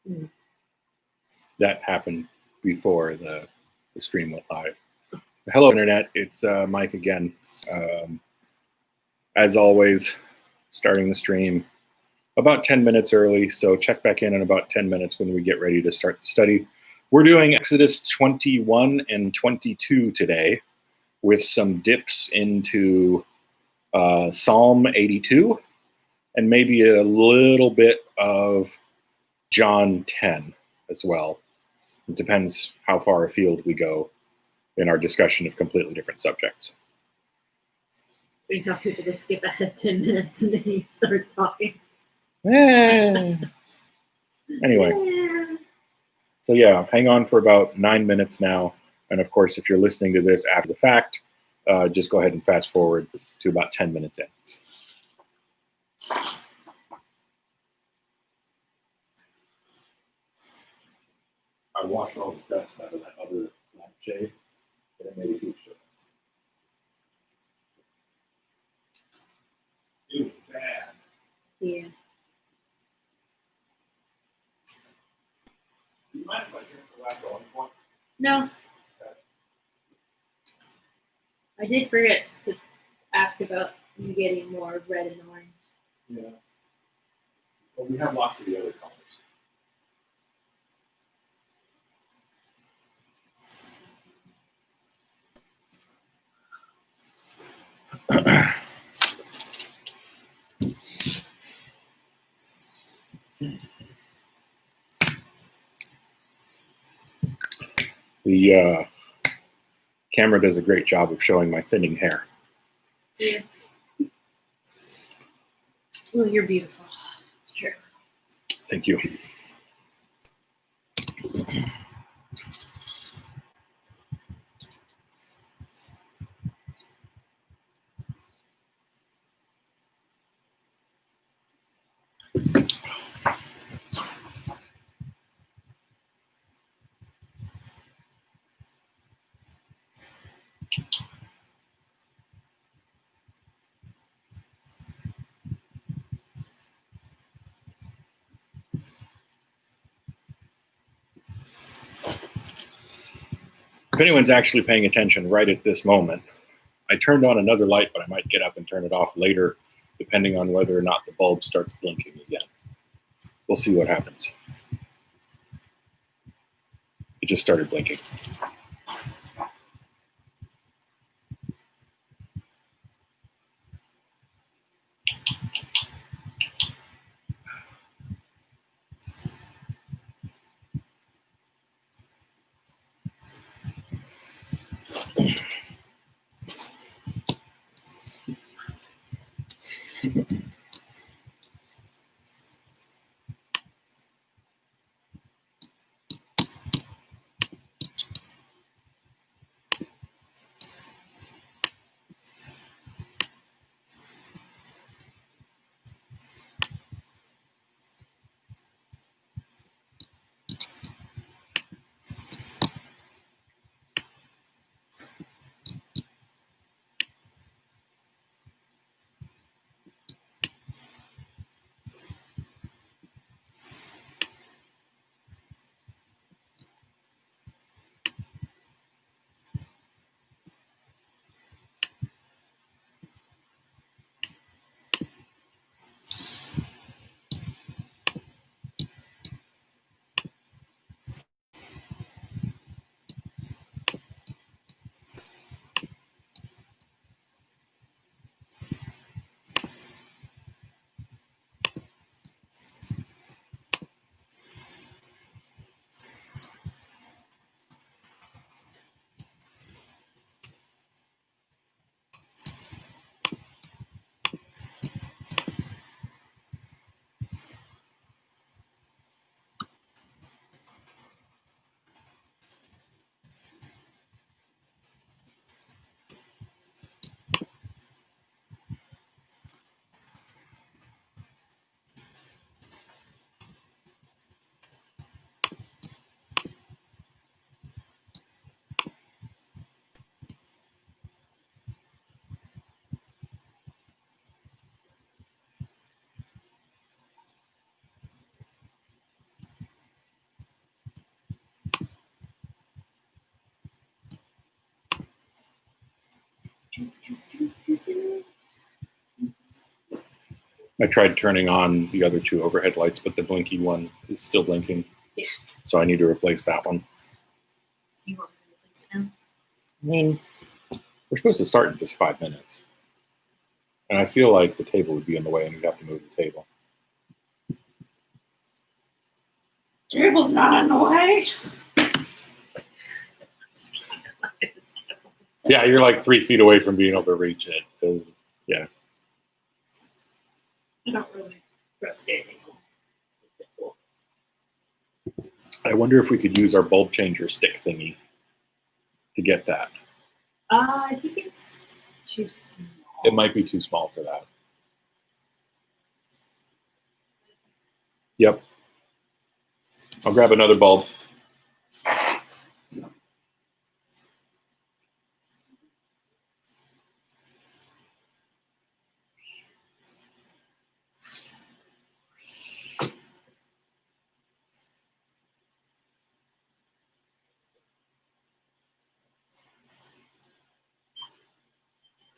Mm. That happened before the stream went live. Hello, Internet. It's Mike again. As always, starting the stream about 10 minutes early, so check back in about 10 minutes when we get ready to start the study. We're doing Exodus 21 and 22 today with some dips into Psalm 82 and maybe a little bit of John 10 as well. It depends how far afield we go in our discussion of completely different subjects. We tell people to skip ahead 10 minutes and then you start talking. Anyway, so yeah, hang on for about 9 minutes now. And of course, if you're listening to this after the fact, just go ahead and fast forward to about 10 minutes in. I washed all the dust out of that other lampshade, but it made a huge difference. It was bad. Yeah. Do you mind if I drink the last olive one? No. I did forget to ask about you getting more red and orange. Yeah. Well, we have lots of the other colors. The camera does a great job of showing my thinning hair. Yeah. Well, you're beautiful. It's true. Thank you. If anyone's actually paying attention right at this moment, I turned on another light, but I might get up and turn it off later, depending on whether or not the bulb starts blinking again. We'll see what happens. It just started blinking. I tried turning on the other two overhead lights, but the blinky one is still blinking. Yeah. So I need to replace that one. You want me to replace it now? I mean, we're supposed to start in just 5 minutes. And I feel like the table would be in the way and we'd have to move the table. Table's not in the way. Yeah, you're like 3 feet away from being able to reach it. 'Cause, yeah. I don't really trust standing on. I wonder if we could use our bulb changer stick thingy to get that. I think it's too small. It might be too small for that. Yep. I'll grab another bulb.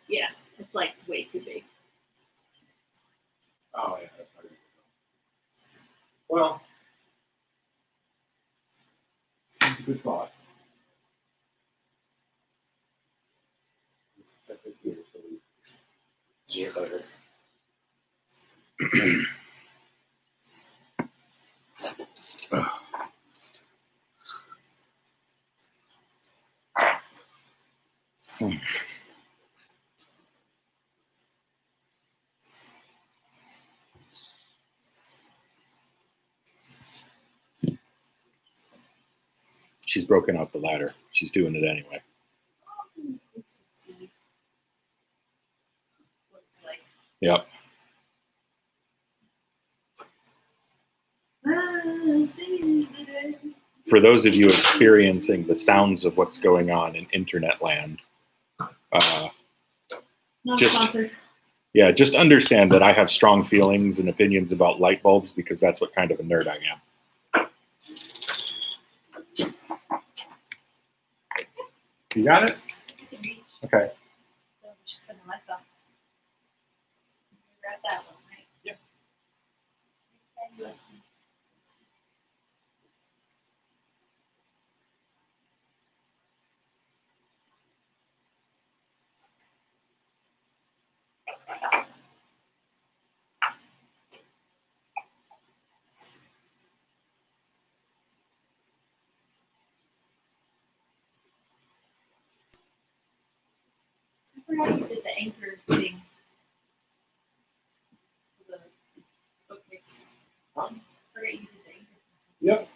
Yeah, it's like way too big. Oh, yeah, that's not good. Well, that's a good thought. Let's set this here so we see it later. She's broken out the ladder. She's doing it anyway. Let's see what it's like. Yep. For those of you experiencing the sounds of what's going on in internet land, Not Just- sponsored. yeah, just understand that I have strong feelings and opinions about light bulbs because that's what kind of a nerd I am. You got it? You can reach. Okay. So we should turn the lights off. Grab that one, right? Yep. I forgot you did the anchor thing. For the bookcase. Huh? I forgot you did the anchor. Yep.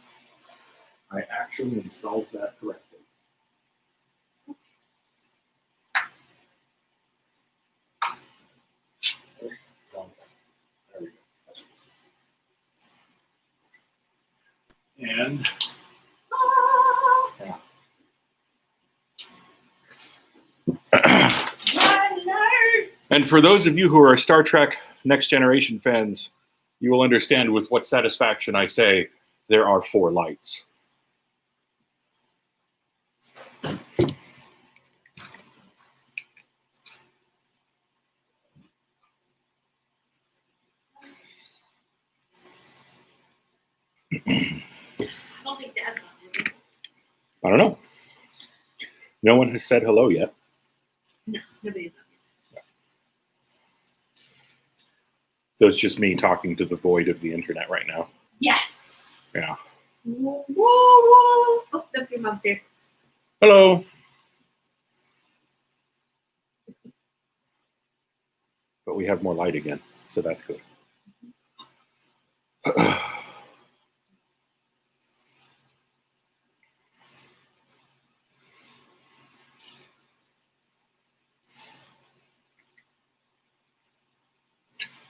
I actually installed that correctly. There we go. And And for those of you who are Star Trek Next Generation fans, you will understand with what satisfaction I say there are 4 lights. I don't think Dad's on, is he? I don't know. No one has said hello yet. No, nobody's on. So it's just me talking to the void of the internet right now. Yes. Yeah. Whoa, whoa, whoa. Oh, look, your mom's here. Hello. But we have more light again, so that's good.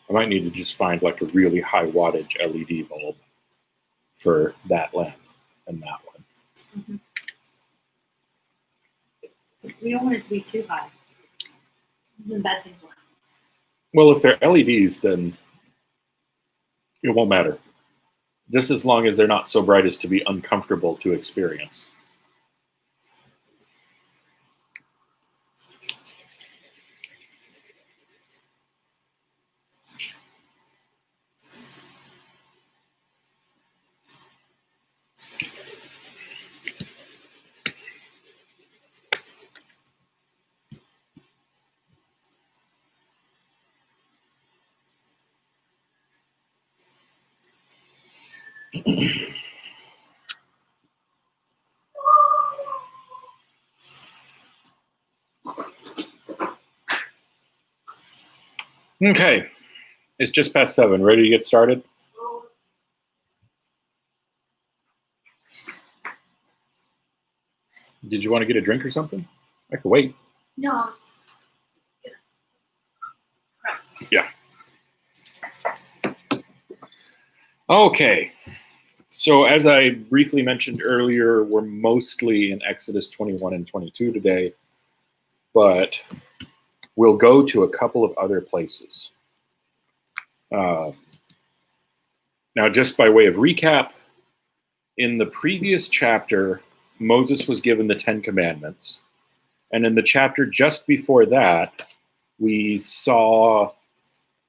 I might need to just find like a really high wattage LED bulb for that lamp and that one. Mm-hmm. So we don't want it to be too high. Then bad things will happen. Well, if they're LEDs, then it won't matter. Just as long as they're not so bright as to be uncomfortable to experience. Okay, it's just past 7. Ready to get started? Did you want to get a drink or something? I could wait. No. Yeah. Okay. So as I briefly mentioned earlier, we're mostly in Exodus 21 and 22 today, but we'll go to a couple of other places. Now, just by way of recap, in the previous chapter, Moses was given the 10 Commandments. And in the chapter just before that, we saw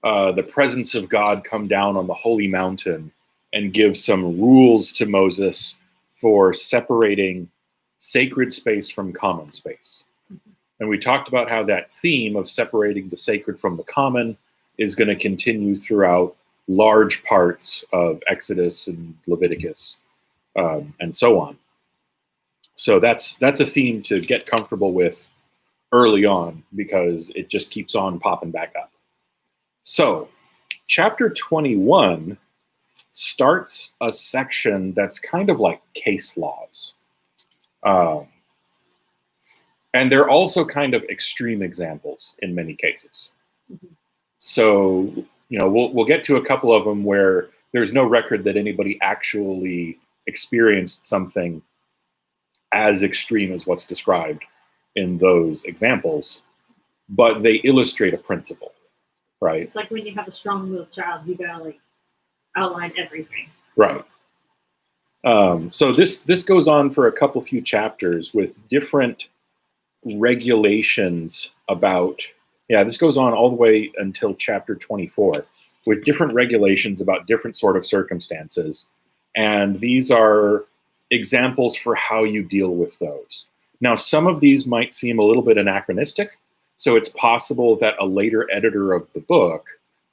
the presence of God come down on the holy mountain and give some rules to Moses for separating sacred space from common space. And we talked about how that theme of separating the sacred from the common is going to continue throughout large parts of Exodus and Leviticus, and so on. So that's a theme to get comfortable with early on, because it just keeps on popping back up. So chapter 21 starts a section that's kind of like case laws. And they're also kind of extreme examples in many cases. Mm-hmm. So, we'll get to a couple of them where there's no record that anybody actually experienced something as extreme as what's described in those examples, but they illustrate a principle, right? It's like when you have a strong-willed child, you gotta outline everything. Right. So this goes on for a couple few chapters with different regulations about, this goes on all the way until chapter 24 with different regulations about different sort of circumstances. And these are examples for how you deal with those. Now, some of these might seem a little bit anachronistic, so it's possible that a later editor of the book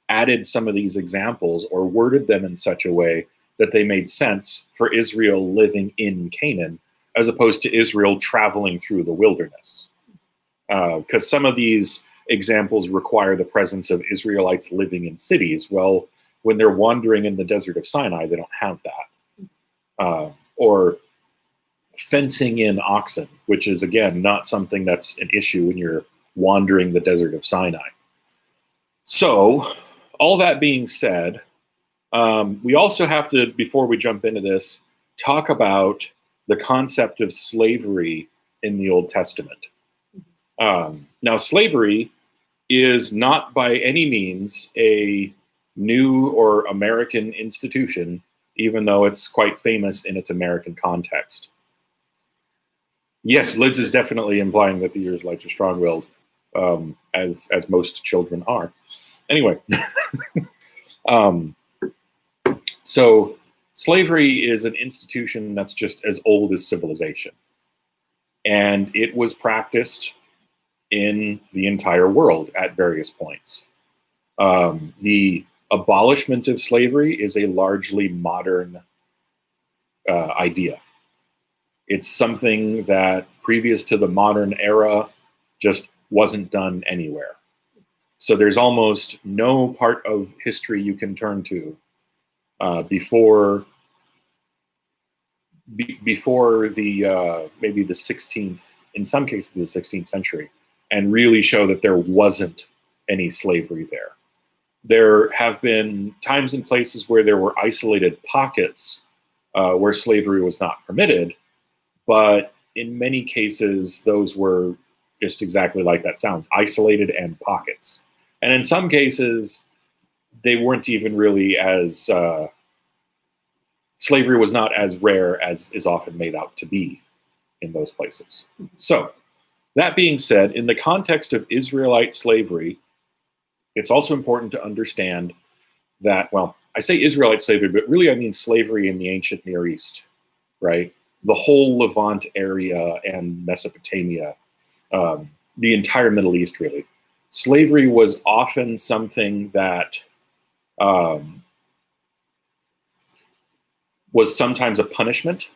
added some of these examples or worded them in such a way that they made sense for Israel living in Canaan, as opposed to Israel traveling through the wilderness. Because some of these examples require the presence of Israelites living in cities. Well, when they're wandering in the desert of Sinai, they don't have that. Or fencing in oxen, which is, again, not something that's an issue when you're wandering the desert of Sinai. So, all that being said, we also have to, before we jump into this, talk about the concept of slavery in the Old Testament. Now, slavery is not by any means a new or American institution, even though it's quite famous in its American context. Yes, Liz is definitely implying that the Israelites are strong-willed, as most children are. Anyway, so slavery is an institution that's just as old as civilization. And it was practiced in the entire world at various points. The abolishment of slavery is a largely modern idea. It's something that previous to the modern era just wasn't done anywhere. So there's almost no part of history you can turn to before the maybe the 16th, in some cases the 16th century, and really show that there wasn't any slavery there. There have been times and places where there were isolated pockets where slavery was not permitted, but in many cases those were just exactly like that sounds, isolated and pockets. And in some cases, they weren't even really as, slavery was not as rare as is often made out to be in those places. So, that being said, in the context of Israelite slavery, it's also important to understand that, well, I say Israelite slavery, but really I mean slavery in the ancient Near East, right? The whole Levant area and Mesopotamia, the entire Middle East, really. Slavery was often something that was sometimes a punishment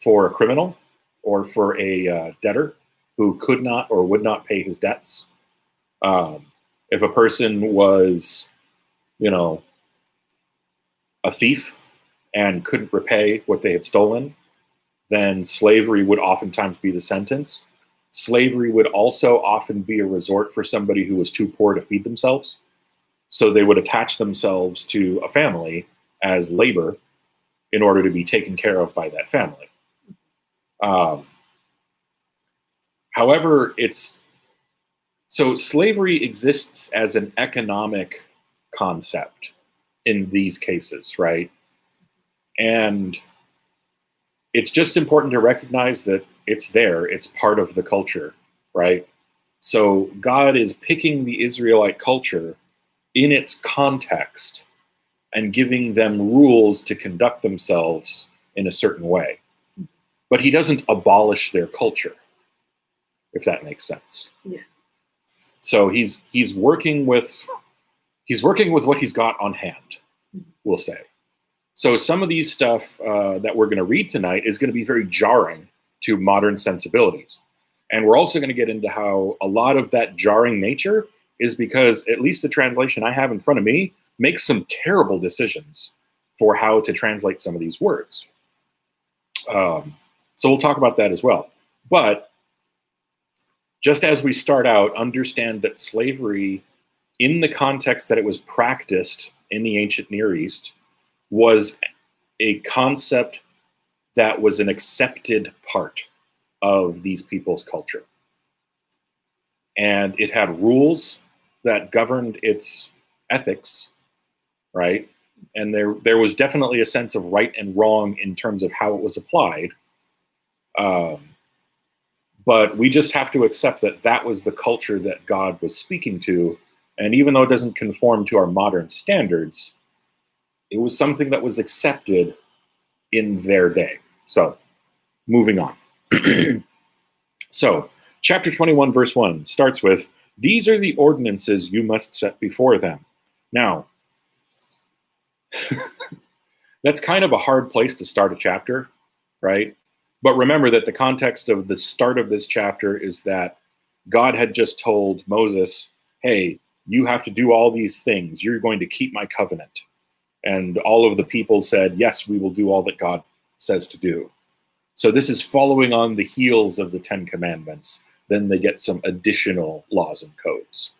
for a criminal or for a debtor who could not or would not pay his debts. If a person was, you know, a thief and couldn't repay what they had stolen, then slavery would oftentimes be the sentence. Slavery would also often be a resort for somebody who was too poor to feed themselves. So they would attach themselves to a family as labor in order to be taken care of by that family. However, so slavery exists as an economic concept in these cases, right? And it's just important to recognize that it's there, it's part of the culture, right? So God is picking the Israelite culture in its context and giving them rules to conduct themselves in a certain way. But he doesn't abolish their culture, if that makes sense. Yeah. So he's working with what he's got on hand, we'll say. So some of these stuff that we're going to read tonight is going to be very jarring to modern sensibilities. And we're also going to get into how a lot of that jarring nature is because at least the translation I have in front of me makes some terrible decisions for how to translate some of these words. So we'll talk about that as well. But just as we start out, understand that slavery, in the context that it was practiced in the ancient Near East, was a concept that was an accepted part of these people's culture. And it had rules that governed its ethics, right? And there was definitely a sense of right and wrong in terms of how it was applied. But we just have to accept that that was the culture that God was speaking to. And even though it doesn't conform to our modern standards, it was something that was accepted in their day. So, moving on. So, chapter 21, verse 1 starts with, "These are the ordinances you must set before them." Now, that's kind of a hard place to start a chapter, right? But remember that the context of the start of this chapter is that God had just told Moses, hey, you have to do all these things. You're going to keep my covenant. And all of the people said, yes, we will do all that God says to do. So this is following on the heels of the Ten Commandments. Then they get some additional laws and codes.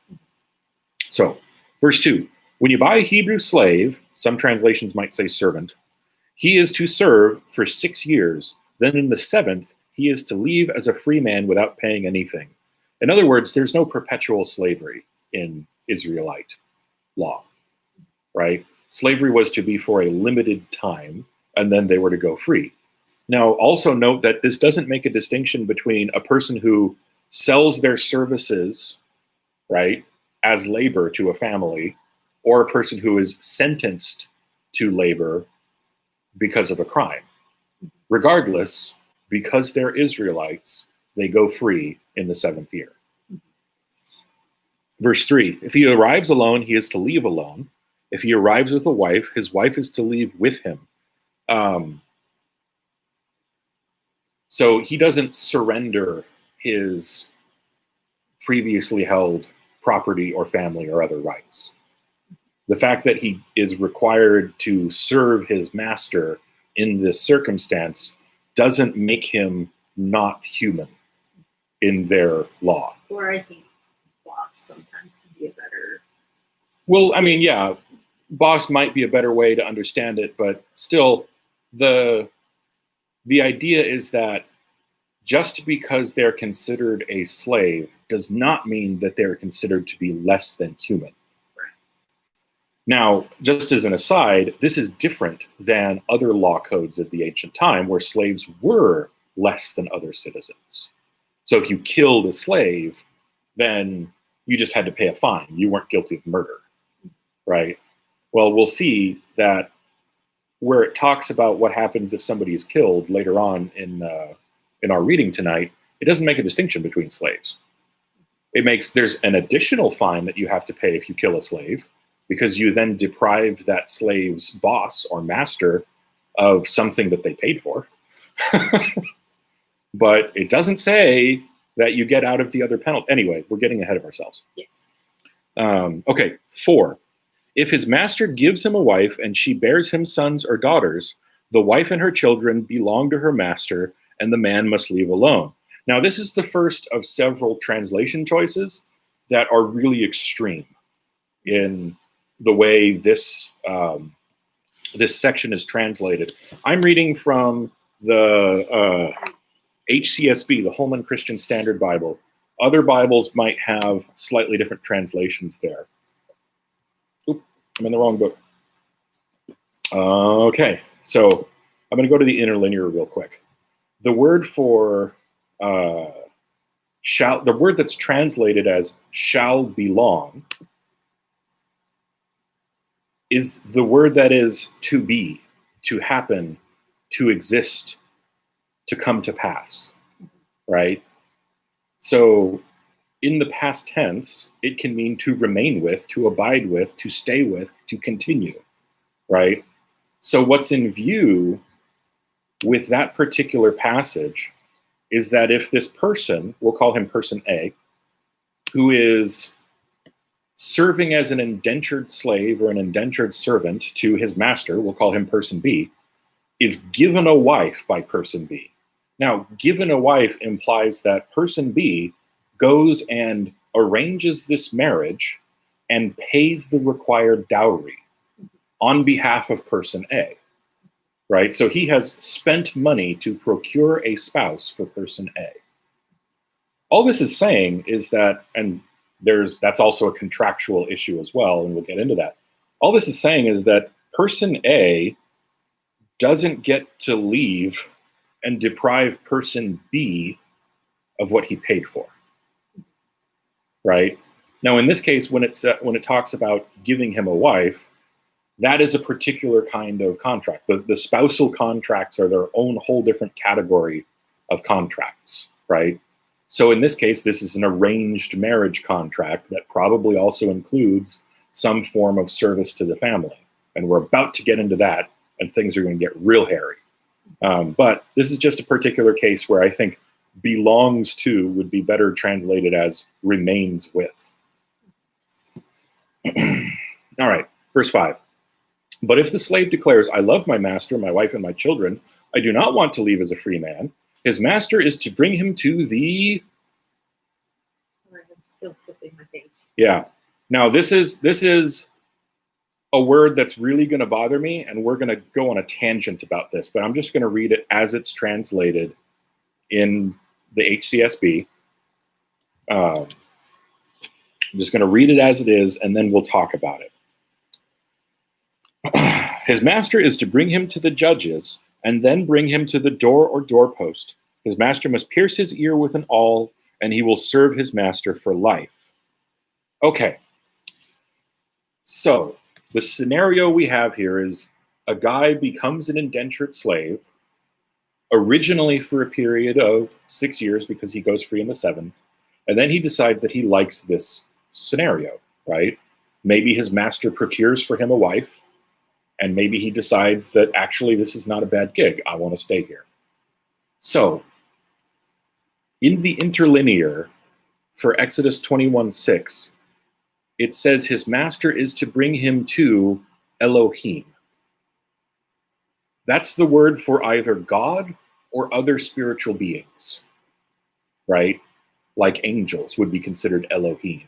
So, verse 2, when you buy a Hebrew slave, some translations might say servant, he is to serve for 6 years. Then in the 7th, he is to leave as a free man without paying anything. In other words, there's no perpetual slavery in Israelite law, right? Slavery was to be for a limited time, and then they were to go free. Now, also note that this doesn't make a distinction between a person who sells their services, right, as labor to a family, or a person who is sentenced to labor because of a crime. Regardless, because they're Israelites, they go free in the 7th year. Verse 3, if he arrives alone, he is to leave alone. If he arrives with a wife, his wife is to leave with him. So he doesn't surrender his previously held property or family or other rights. The fact that he is required to serve his master in this circumstance doesn't make him not human in their law. Or I think boss sometimes can be a better. Well, I mean, yeah, boss might be a better way to understand it, but still, the idea is that just because they're considered a slave does not mean that they're considered to be less than human. Now, just as an aside, this is different than other law codes of the ancient time where slaves were less than other citizens. So if you killed a slave, then you just had to pay a fine. You weren't guilty of murder, right? Well, we'll see that where it talks about what happens if somebody is killed later on in our reading tonight, it doesn't make a distinction between slaves. There's an additional fine that you have to pay if you kill a slave, because you then deprived that slave's boss or master of something that they paid for. But it doesn't say that you get out of the other penalty. Anyway, we're getting ahead of ourselves. Yes. Okay, 4. If his master gives him a wife and she bears him sons or daughters, the wife and her children belong to her master, and the man must leave alone. Now, this is the first of several translation choices that are really extreme in the way this this section is translated. I'm reading from the HCSB, the Holman Christian Standard Bible. Other Bibles might have slightly different translations there. Oop, I'm in the wrong book. Okay, so I'm going to go to the interlinear real quick. The word for the word that's translated as shall belong is the word that is to be, to happen, to exist, to come to pass, right? So in the past tense, it can mean to remain with, to abide with, to stay with, to continue, right? So what's in view with that particular passage is that if this person, we'll call him person A, who is serving as an indentured slave or an indentured servant to his master, we'll call him person B, is given a wife by person B. Now, given a wife implies that person B goes and arranges this marriage and pays the required dowry on behalf of person A, right? So he has spent money to procure a spouse for person A. All this is saying is that, and that's also a contractual issue as well, and we'll get into that. All this is saying is that person A doesn't get to leave and deprive person B of what he paid for, right? Now, in this case, when it talks about giving him a wife, that is a particular kind of contract. The spousal contracts are their own whole different category of contracts, right? So in this case, this is an arranged marriage contract that probably also includes some form of service to the family. And we're about to get into that, and things are going to get real hairy. But this is just a particular case where I think belongs to would be better translated as remains with. All right, verse 5. But if the slave declares, I love my master, my wife, and my children, I do not want to leave as a free man, his master is to bring him to the... I'm still flipping my page. Yeah. Now, this is a word that's really going to bother me, and we're going to go on a tangent about this, but I'm just going to read it as it's translated in the HCSB. I'm just going to read it as it is, and then we'll talk about it. His master is to bring him to the judges, and then bring him to the door or doorpost. His master must pierce his ear with an awl, and he will serve his master for life. Okay. So, the scenario we have here is a guy becomes an indentured slave, originally for a period of 6 years because he goes free in the 7th, and then he decides that he likes this scenario, right? Maybe his master procures for him a wife, and maybe he decides that actually this is not a bad gig, I want to stay here. So, in the interlinear for Exodus 21:6, it says his master is to bring him to Elohim. That's the word for either God or other spiritual beings, right? Like angels would be considered Elohim.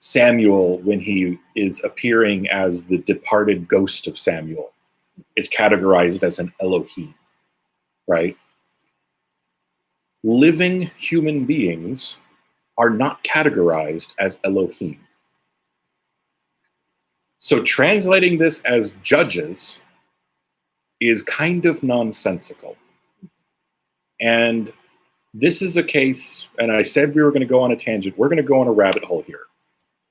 Samuel, when he is appearing as the departed ghost of Samuel, is categorized as an Elohim, right? Living human beings are not categorized as Elohim. So translating this as judges is kind of nonsensical. And this is a case, and I said we were going to go on a tangent, we're going to go on a rabbit hole here,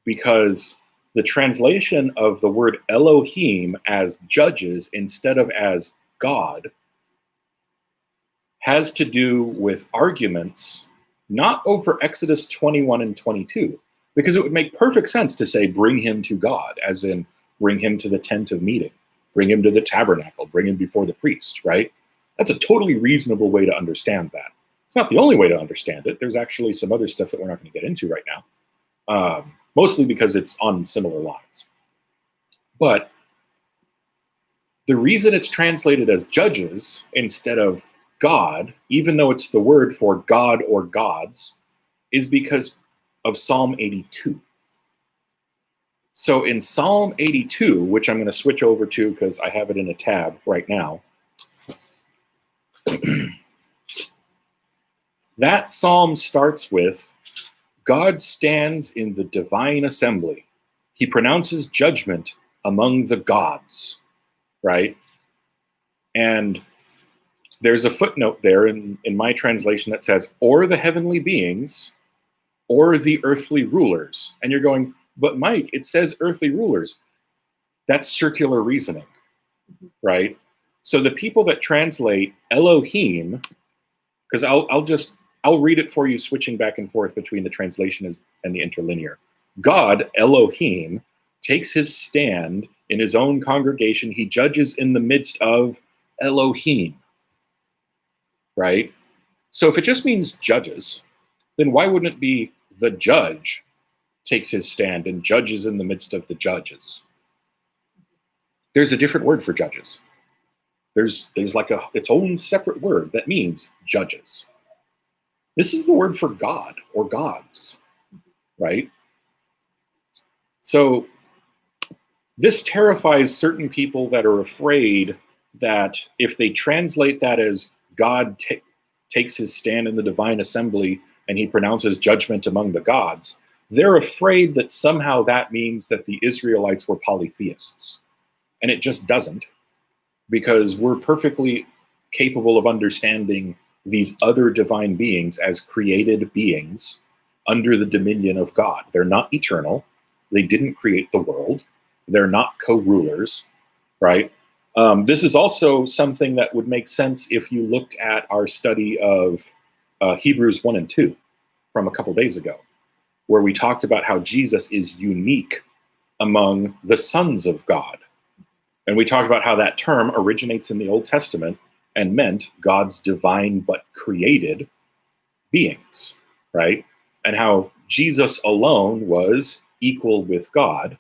because the translation of the word Elohim as judges instead of as God has to do with arguments not over Exodus 21 and 22, because it would make perfect sense to say bring him to God, as in bring him to the tent of meeting. bring him to the tabernacle, bring him before the priest, right? That's a totally reasonable way to understand that. It's not the only way to understand it. There's actually some other stuff that we're not going to get into right now, mostly because it's on similar lines. But the reason it's translated as judges instead of God, even though it's the word for God or gods, is because of Psalm 82. So in Psalm 82, which I'm going to switch over to because I have it in a tab right now, that psalm starts with, God stands in the divine assembly. He pronounces judgment among the gods, right? And there's a footnote there in my translation that says, or the heavenly beings, or the earthly rulers. And you're going, but Mike, it says earthly rulers. That's circular reasoning, right? So the people that translate Elohim, because I'll read it for you, switching back and forth between the translation and the interlinear. God, Elohim, takes his stand in his own congregation. He judges in the midst of Elohim, right? So if it just means judges, then why wouldn't it be the judge takes his stand and judges in the midst of the judges? There's a different word for judges. There's like its own separate word that means judges. This is the word for God or gods, right? So this terrifies certain people that are afraid that if they translate that as God takes his stand in the divine assembly and he pronounces judgment among the gods, they're afraid that somehow that means that the Israelites were polytheists. And it just doesn't, because we're perfectly capable of understanding these other divine beings as created beings under the dominion of God. They're not eternal. They didn't create the world. They're not co-rulers, right? This is also something that would make sense if you looked at our study of Hebrews 1 and 2 from a couple days ago, where we talked about how Jesus is unique among the sons of God. And we talked about how that term originates in the Old Testament and meant God's divine but created beings, right? And how Jesus alone was equal with God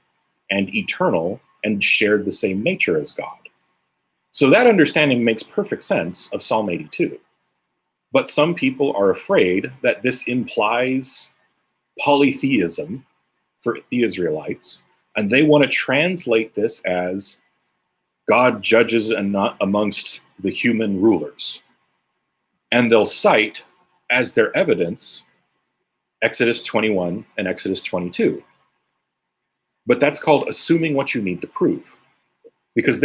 and eternal and shared the same nature as God. So that understanding makes perfect sense of Psalm 82. But some people are afraid that this implies polytheism for the Israelites, and they want to translate this as God judges and not amongst the human rulers. And they'll cite as their evidence Exodus 21 and Exodus 22. But that's called assuming what you need to prove. Because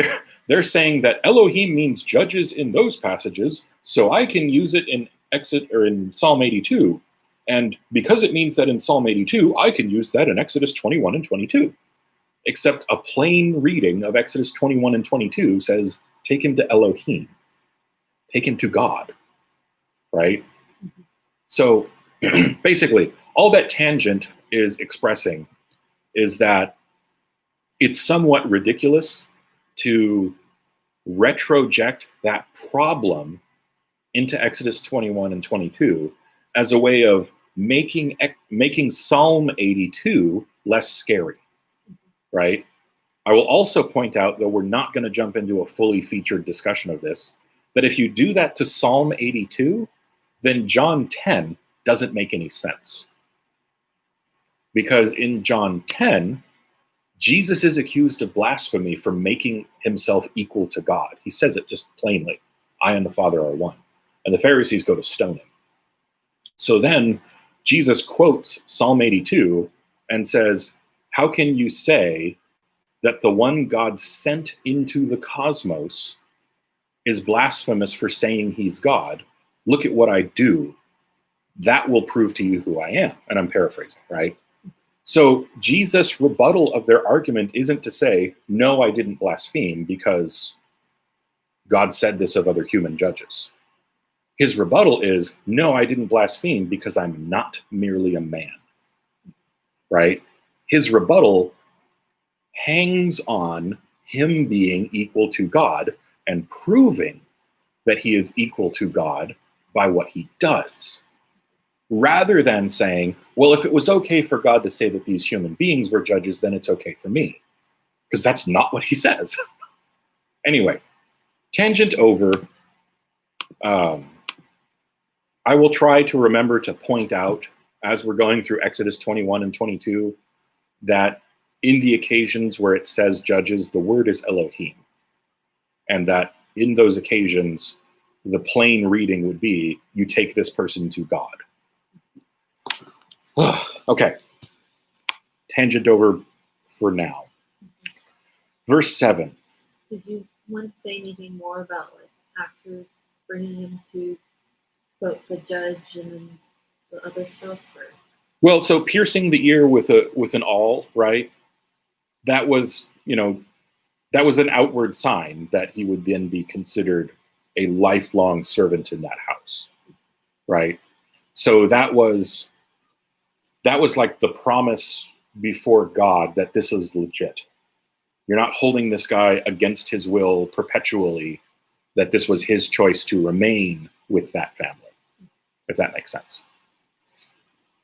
they're saying that Elohim means judges in those passages, so I can use it in in Psalm 82. And because it means that in Psalm 82, I can use that in Exodus 21 and 22. Except a plain reading of Exodus 21 and 22 says, take him to Elohim. Take him to God, right? So basically, all that tangent is expressing is that it's somewhat ridiculous to retroject that problem into Exodus 21 and 22 as a way of making Psalm 82 less scary, right? I will also point out, though we're not going to jump into a fully featured discussion of this, that if you do that to Psalm 82, then John 10 doesn't make any sense. Because in John 10, Jesus is accused of blasphemy for making himself equal to God. He says it just plainly, I and the Father are one. And the Pharisees go to stone him. So then Jesus quotes Psalm 82 and says, how can you say that the one God sent into the cosmos is blasphemous for saying he's God? Look at what I do. That will prove to you who I am. And I'm paraphrasing, right? So Jesus' rebuttal of their argument isn't to say, no, I didn't blaspheme because God said this of other human judges. His rebuttal is, no, I didn't blaspheme because I'm not merely a man, right? His rebuttal hangs on him being equal to God and proving that he is equal to God by what he does, rather than saying, well, if it was okay for God to say that these human beings were judges, then it's okay for me, because that's not what he says. Anyway, tangent over. I will try to remember to point out as we're going through Exodus 21 and 22 that in the occasions where it says judges, the word is Elohim. And that in those occasions, the plain reading would be, you take this person to God. Okay. Tangent over for now. Verse 7. Did you want to say anything more about like after bringing him to quote the judge and then the other stuff? Or? Well, so piercing the ear with an awl, right? That was, that was an outward sign that he would then be considered a lifelong servant in that house, right? So that was like the promise before God that this is legit. You're not holding this guy against his will perpetually, that this was his choice to remain with that family, if that makes sense.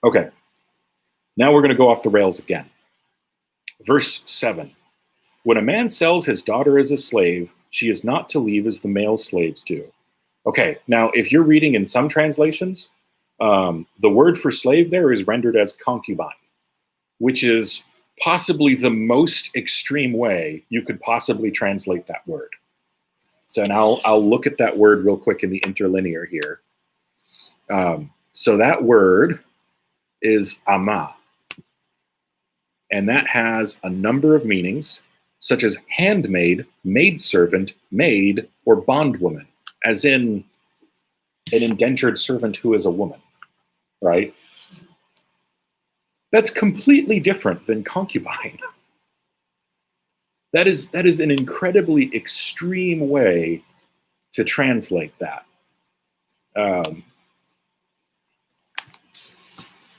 Okay, now we're going to go off the rails again. Verse 7. When a man sells his daughter as a slave, she is not to leave as the male slaves do. Okay, now if you're reading in some translations, the word for slave there is rendered as concubine, which is possibly the most extreme way you could possibly translate that word. So now I'll look at that word real quick in the interlinear here. So that word is amah, and that has a number of meanings, such as handmaid, maidservant, maid, or bondwoman, as in an indentured servant who is a woman, right? That's completely different than concubine. That is an incredibly extreme way to translate that.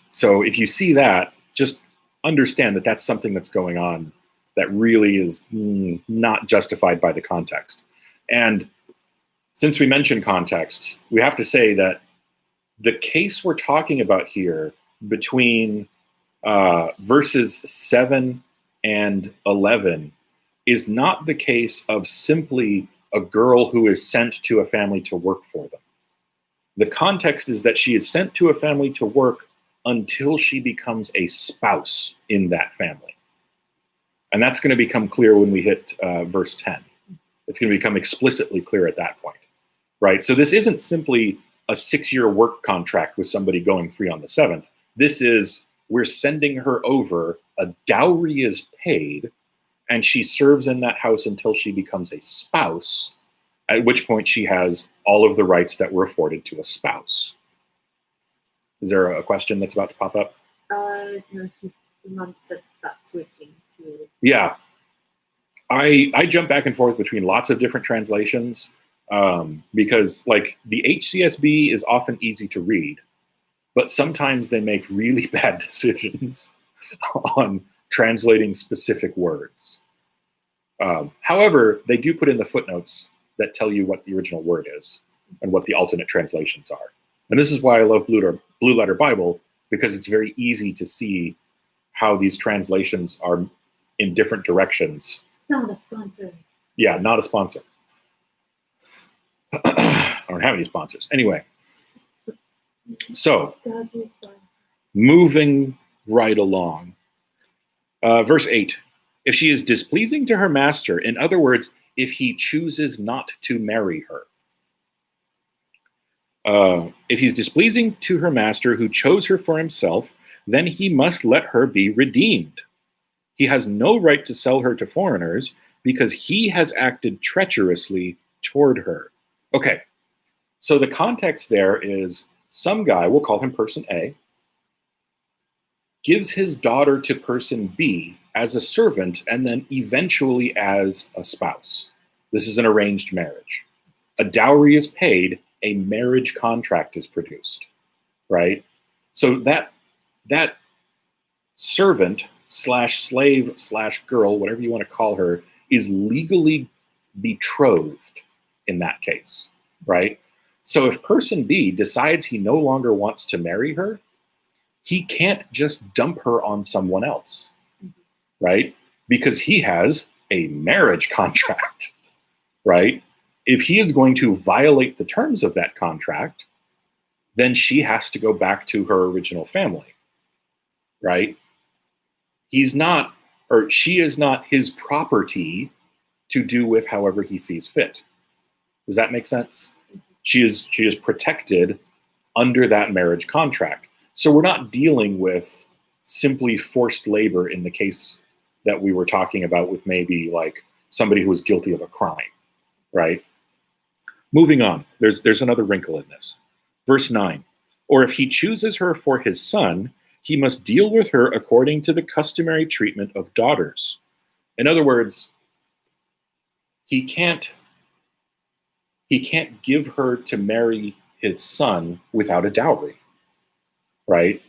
So if you see that, just understand that that's something that's going on that really is not justified by the context. And since we mentioned context, we have to say that the case we're talking about here between verses 7 and 11 is not the case of simply a girl who is sent to a family to work for them. The context is that she is sent to a family to work until she becomes a spouse in that family. And that's going to become clear when we hit verse 10. It's going to become explicitly clear at that point, right? So this isn't simply a 6-year work contract with somebody going free on the 7th. This is, we're sending her over, a dowry is paid, and she serves in that house until she becomes a spouse, at which point she has all of the rights that were afforded to a spouse. Is there a question that's about to pop up? No, the mom said about switching to. Yeah. I jump back and forth between lots of different translations because, like, the HCSB is often easy to read, but sometimes they make really bad decisions on translating specific words. However, they do put in the footnotes that tell you what the original word is and what the alternate translations are. And this is why I love Blue Letter Bible, because it's very easy to see how these translations are in different directions. Not a sponsor. Yeah, not a sponsor. I don't have any sponsors. Anyway, so moving right along. Verse 8. If she is displeasing to her master, in other words, if he chooses not to marry her. If he's displeasing to her master who chose her for himself, then he must let her be redeemed. He has no right to sell her to foreigners because he has acted treacherously toward her. Okay, so the context there is some guy, we'll call him person A, gives his daughter to person B as a servant and then eventually as a spouse. This is an arranged marriage. A dowry is paid, a marriage contract is produced, right? So that servant slash slave slash girl, whatever you want to call her, is legally betrothed in that case, right? So if person B decides he no longer wants to marry her, he can't just dump her on someone else, right? Because he has a marriage contract, right? If he is going to violate the terms of that contract, then she has to go back to her original family, right? He's not, or she is not his property to do with however he sees fit. Does that make sense? She is protected under that marriage contract. So we're not dealing with simply forced labor in the case that we were talking about with maybe like somebody who was guilty of a crime, right? Moving on, there's another wrinkle in this. Verse 9, or if he chooses her for his son, he must deal with her according to the customary treatment of daughters. In other words, he can't give her to marry his son without a dowry, right?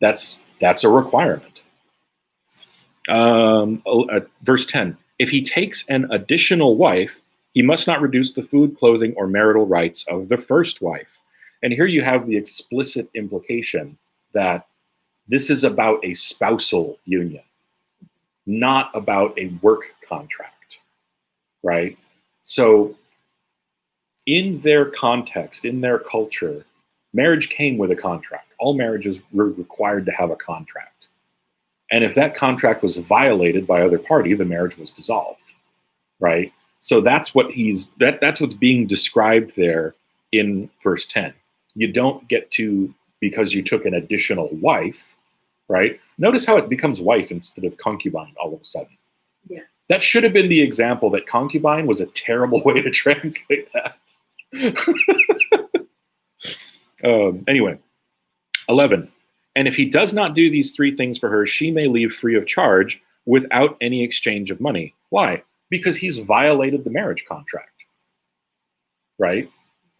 That's a requirement. Verse 10, if he takes an additional wife, he must not reduce the food, clothing, or marital rights of the first wife. And here you have the explicit implication that this is about a spousal union, not about a work contract, right? So in their context, in their culture, marriage came with a contract. All marriages were required to have a contract. And if that contract was violated by either party, the marriage was dissolved, right? So that's what that's what's being described there in verse 10. You don't get to, because you took an additional wife, right? Notice how it becomes wife instead of concubine all of a sudden. Yeah. That should have been the example that concubine was a terrible way to translate that. Anyway, 11. And if he does not do these three things for her, she may leave free of charge without any exchange of money. Why? Because he's violated the marriage contract, right?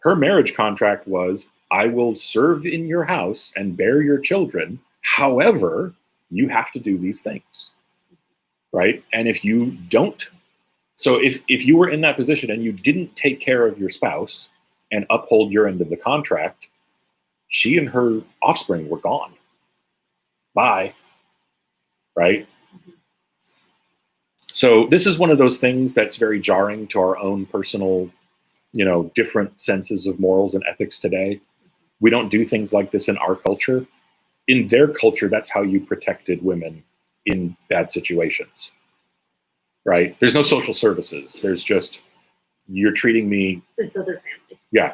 Her marriage contract was, I will serve in your house and bear your children. However, you have to do these things, right? And if you don't, so if you were in that position and you didn't take care of your spouse and uphold your end of the contract, she and her offspring were gone. Bye, right? So this is one of those things that's very jarring to our own personal, different senses of morals and ethics today. We don't do things like this in our culture. In their culture, that's how you protected women in bad situations, right? There's no social services. There's just, you're treating me. This other family. Yeah.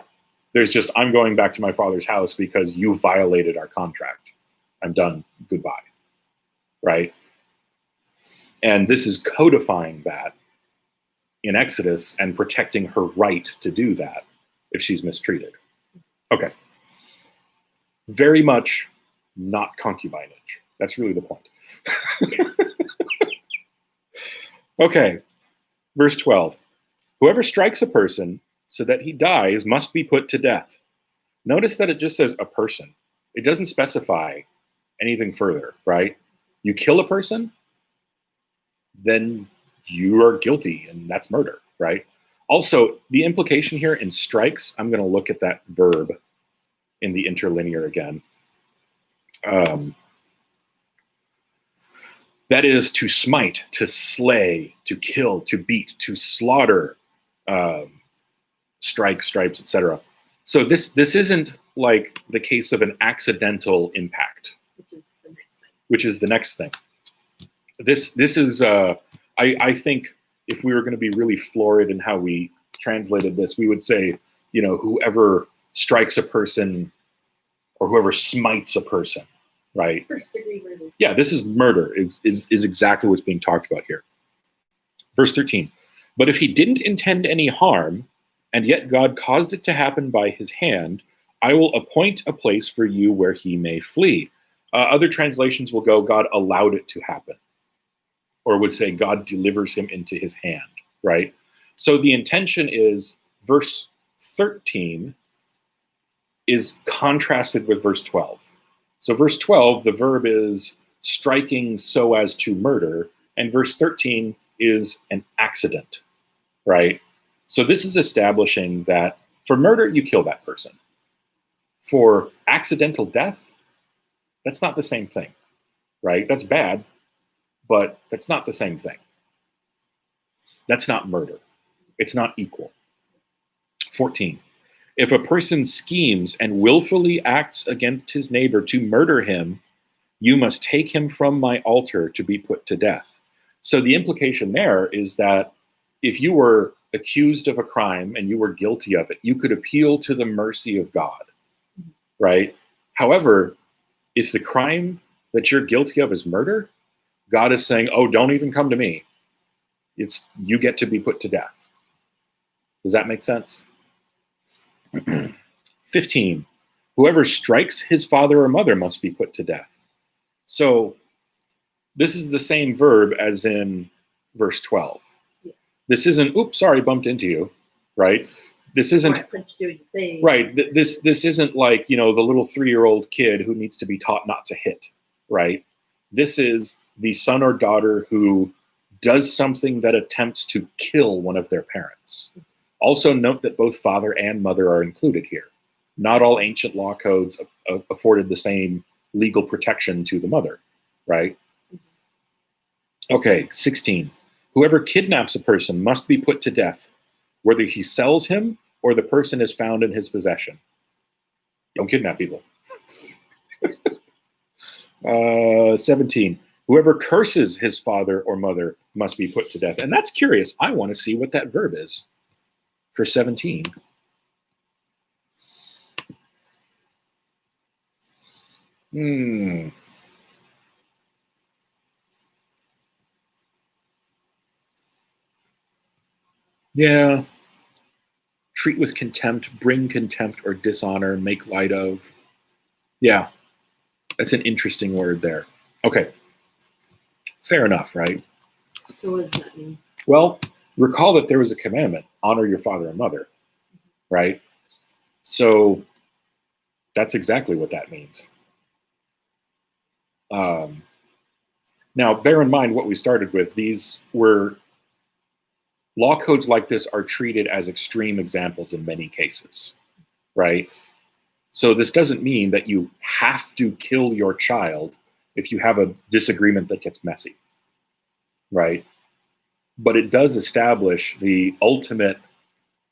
There's just, I'm going back to my father's house because you violated our contract. I'm done. Goodbye. Right? And this is codifying that in Exodus and protecting her right to do that if she's mistreated. Okay. Very much not concubinage. That's really the point. Okay. Verse 12. Whoever strikes a person so that he dies must be put to death. Notice that it just says a person. It doesn't specify anything further, right? You kill a person, then you are guilty, and that's murder, right? Also, the implication here in strikes, I'm going to look at that verb in the interlinear again. That is to smite, to slay, to kill, to beat, to slaughter, strike, stripes, etc. So this isn't like the case of an accidental impact, which is the next thing. This is I think if we were going to be really florid in how we translated this, we would say, whoever strikes a person or whoever smites a person, right? First degree murder. Yeah, this is murder, is exactly what's being talked about here. Verse 13, but if he didn't intend any harm, and yet God caused it to happen by his hand, I will appoint a place for you where he may flee. Other translations will go, God allowed it to happen, or would say God delivers him into his hand, right? So the intention is verse 13 is contrasted with verse 12. So verse 12, the verb is striking so as to murder, and verse 13, is an accident, right? So this is establishing that for murder, you kill that person. For accidental death, that's not the same thing, right? That's bad, but that's not the same thing. That's not murder. It's not equal. 14. If a person schemes and willfully acts against his neighbor to murder him, you must take him from my altar to be put to death. So the implication there is that if you were accused of a crime and you were guilty of it, you could appeal to the mercy of God, right? However, if the crime that you're guilty of is murder, God is saying, oh, don't even come to me. You get to be put to death. Does that make sense? 15. Whoever strikes his father or mother must be put to death. So this is the same verb as in verse 12. Yeah. This isn't, oops, sorry, bumped into you, right? This isn't, Or I punched you in the face. right, this isn't like, the little 3-year-old kid who needs to be taught not to hit, right? This is the son or daughter who does something that attempts to kill one of their parents. Also note that both father and mother are included here. Not all ancient law codes afforded the same legal protection to the mother, right? Okay, 16. Whoever kidnaps a person must be put to death, whether he sells him or the person is found in his possession. Don't kidnap people. 17. Whoever curses his father or mother must be put to death. And that's curious. I want to see what that verb is for 17. Yeah. Treat with contempt, bring contempt or dishonor, make light of. Yeah. That's an interesting word there. Okay. Fair enough, right? So what does that mean? Well, recall that there was a commandment, honor your father and mother, right? So that's exactly what that means. Now, bear in mind what we started with. These were law codes like this are treated as extreme examples in many cases, right? So this doesn't mean that you have to kill your child if you have a disagreement that gets messy, right? But it does establish the ultimate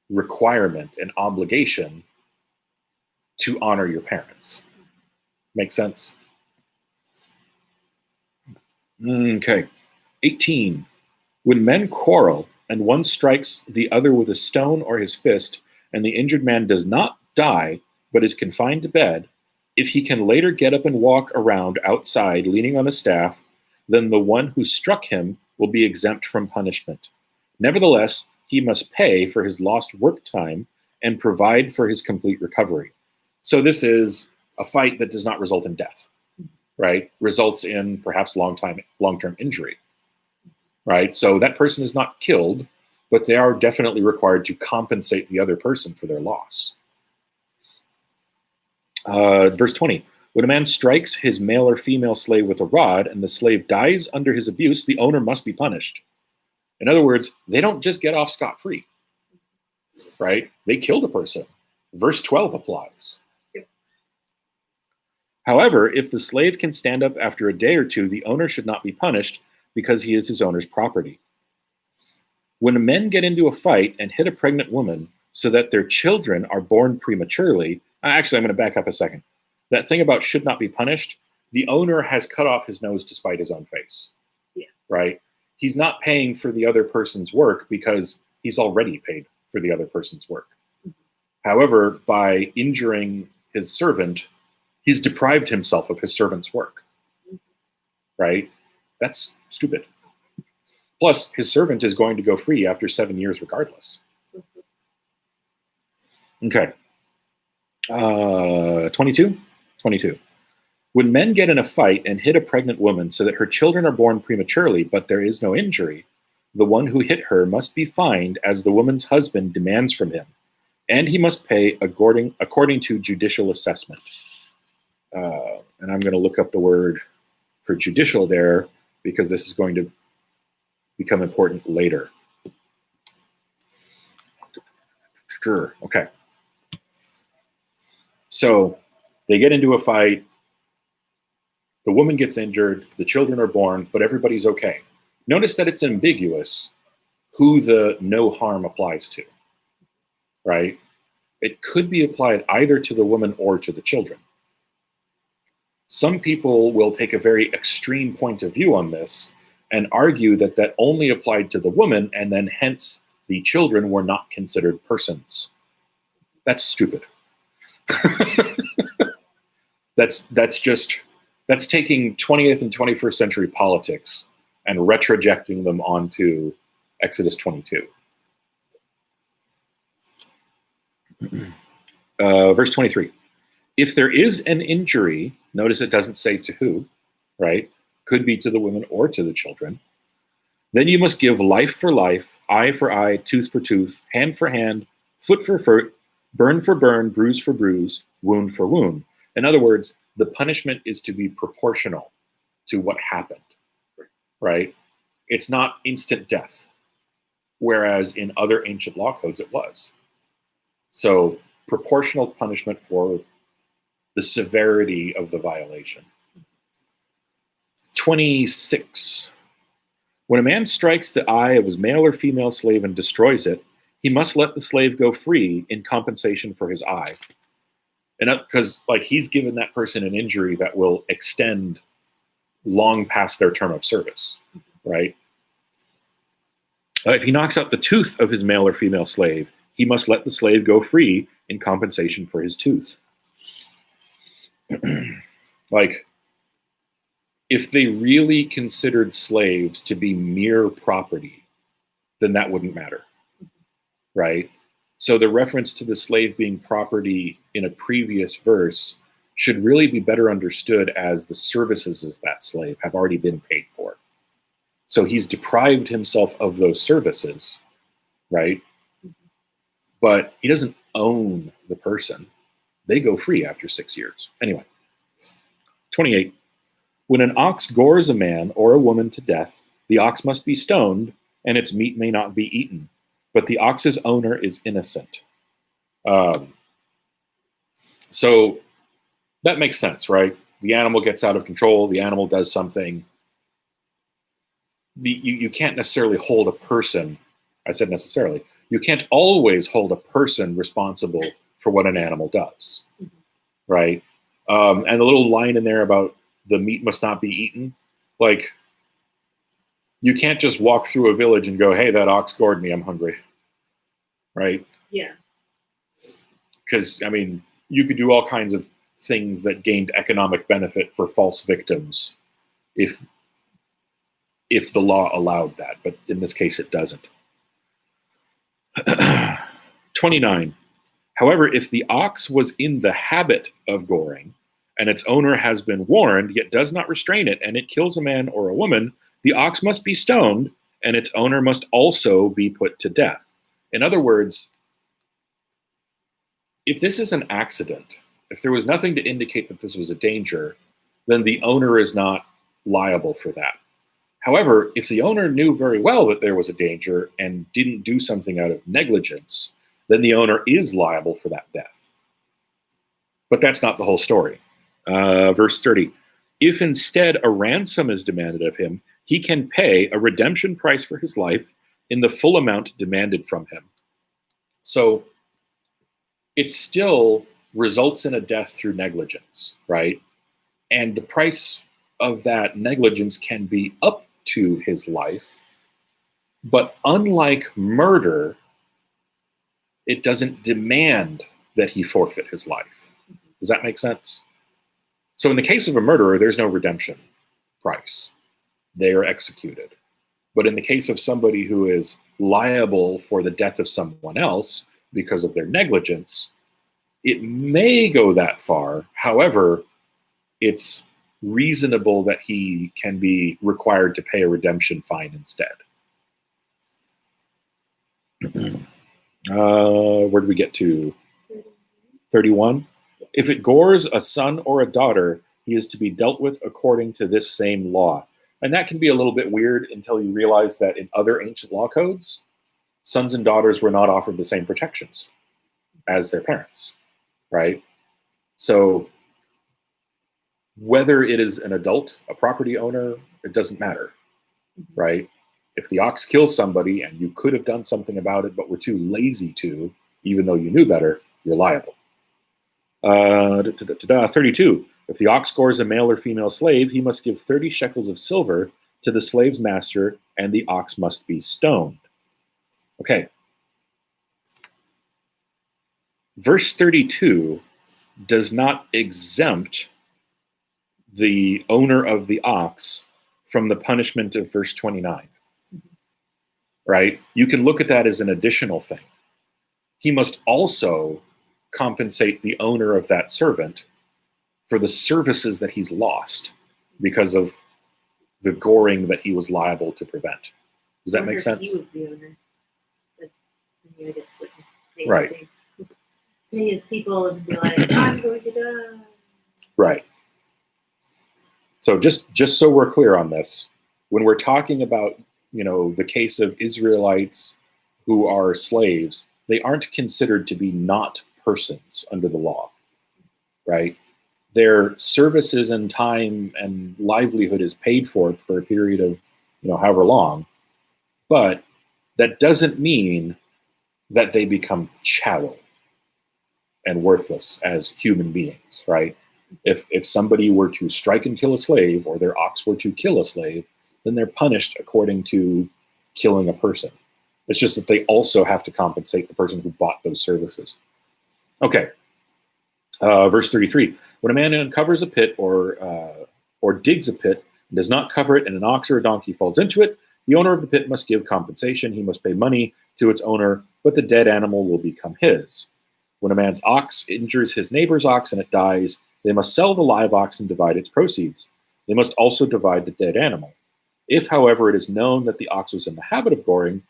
requirement and obligation to honor your parents. Make sense? Okay. 18. When men quarrel and one strikes the other with a stone or his fist, and the injured man does not die but is confined to bed, if he can later get up and walk around outside leaning on a staff, then the one who struck him will be exempt from punishment. Nevertheless, he must pay for his lost work time and provide for his complete recovery. So this is a fight that does not result in death, right? Results in perhaps long-term injury, right? So that person is not killed, but they are definitely required to compensate the other person for their loss. Verse 20, when a man strikes his male or female slave with a rod and the slave dies under his abuse, the owner must be punished. In other words, they don't just get off scot-free, right? They killed a person. Verse 12 applies. However, if the slave can stand up after a day or two, the owner should not be punished because he is his owner's property. When men get into a fight and hit a pregnant woman so that their children are born prematurely, actually, I'm going to back up a second. That thing about should not be punished, the owner has cut off his nose to spite his own face, right? He's not paying for the other person's work because he's already paid for the other person's work. However, by injuring his servant, he's deprived himself of his servant's work, right? That's stupid. Plus, his servant is going to go free after 7 years regardless. Okay. 22. When men get in a fight and hit a pregnant woman so that her children are born prematurely, but there is no injury, the one who hit her must be fined as the woman's husband demands from him, and he must pay according to judicial assessment. And I'm going to look up the word for judicial there because this is going to become important later. Sure. Okay. So they get into a fight. The woman gets injured. The children are born, but everybody's okay. Notice that it's ambiguous who the no harm applies to, right? It could be applied either to the woman or to the children. Some people will take a very extreme point of view on this and argue that that only applied to the woman, and then hence the children were not considered persons. That's stupid. That's taking 20th and 21st century politics and retrojecting them onto Exodus 22. Verse 23. If there is an injury, notice it doesn't say to who, right? Could be to the women or to the children. Then you must give life for life, eye for eye, tooth for tooth, hand for hand, foot for foot, burn for burn, bruise for bruise, wound for wound. In other words, the punishment is to be proportional to what happened, right? It's not instant death, whereas in other ancient law codes it was. So proportional punishment for the severity of the violation. 26. When a man strikes the eye of his male or female slave and destroys it, he must let the slave go free in compensation for his eye. And because like he's given that person an injury that will extend long past their term of service, right? If he knocks out the tooth of his male or female slave, he must let the slave go free in compensation for his tooth. Like, if they really considered slaves to be mere property, then that wouldn't matter, right? So the reference to the slave being property in a previous verse should really be better understood as the services of that slave have already been paid for. So he's deprived himself of those services, right? But he doesn't own the person. They go free after 6 years. Anyway, 28. When an ox gores a man or a woman to death, the ox must be stoned, and its meat may not be eaten. But the ox's owner is innocent. So that makes sense, right? The animal gets out of control. The animal does something. You can't necessarily hold a person. I said necessarily. You can't always hold a person responsible for what an animal does, right? And the little line in there about the meat must not be eaten, like, you can't just walk through a village and go, hey, that ox gored me, I'm hungry, right? Yeah. Because, I mean, you could do all kinds of things that gained economic benefit for false victims if the law allowed that, but in this case it doesn't. 29. However, if the ox was in the habit of goring, and its owner has been warned, yet does not restrain it, and it kills a man or a woman, the ox must be stoned, and its owner must also be put to death. In other words, if this is an accident, if there was nothing to indicate that this was a danger, then the owner is not liable for that. However, if the owner knew very well that there was a danger and didn't do something out of negligence, then the owner is liable for that death. But that's not the whole story. Verse 30. If instead a ransom is demanded of him, he can pay a redemption price for his life in the full amount demanded from him. So it still results in a death through negligence, right? And the price of that negligence can be up to his life. But unlike murder, it doesn't demand that he forfeit his life. Does that make sense? So in the case of a murderer, there's no redemption price. They are executed. But in the case of somebody who is liable for the death of someone else because of their negligence, it may go that far. However, it's reasonable that he can be required to pay a redemption fine instead. Where did we get to? 31. If it gores a son or a daughter, he is to be dealt with according to this same law. And that can be a little bit weird until you realize that in other ancient law codes, sons and daughters were not offered the same protections as their parents, right? So whether it is an adult, a property owner, it doesn't matter, right? If the ox kills somebody and you could have done something about it, but were too lazy to, even though you knew better, you're liable. 32. If the ox scores a male or female slave, he must give 30 shekels of silver to the slave's master, and the ox must be stoned. Okay. Verse 32 does not exempt the owner of the ox from the punishment of verse 29. Right? You can look at that as an additional thing. He must also compensate the owner of that servant for the services that he's lost because of the goring that he was liable to prevent. Does that make sense? He was the owner. But I guess right. Pay his people and be like, I'm going to die. Right. So just so we're clear on this, when we're talking about, the case of Israelites who are slaves, they aren't considered to be not persons under the law, right? Their services and time and livelihood is paid for a period of, however long, but that doesn't mean that they become chattel and worthless as human beings, right? If somebody were to strike and kill a slave, or their ox were to kill a slave, then they're punished according to killing a person. It's just that they also have to compensate the person who bought those services. Okay. Verse 33. When a man uncovers a pit or digs a pit and does not cover it, and an ox or a donkey falls into it, the owner of the pit must give compensation. He must pay money to its owner, but the dead animal will become his. When a man's ox injures his neighbor's ox and it dies, they must sell the live ox and divide its proceeds. They must also divide the dead animal. If, however, it is known that the ox was in the habit of goring,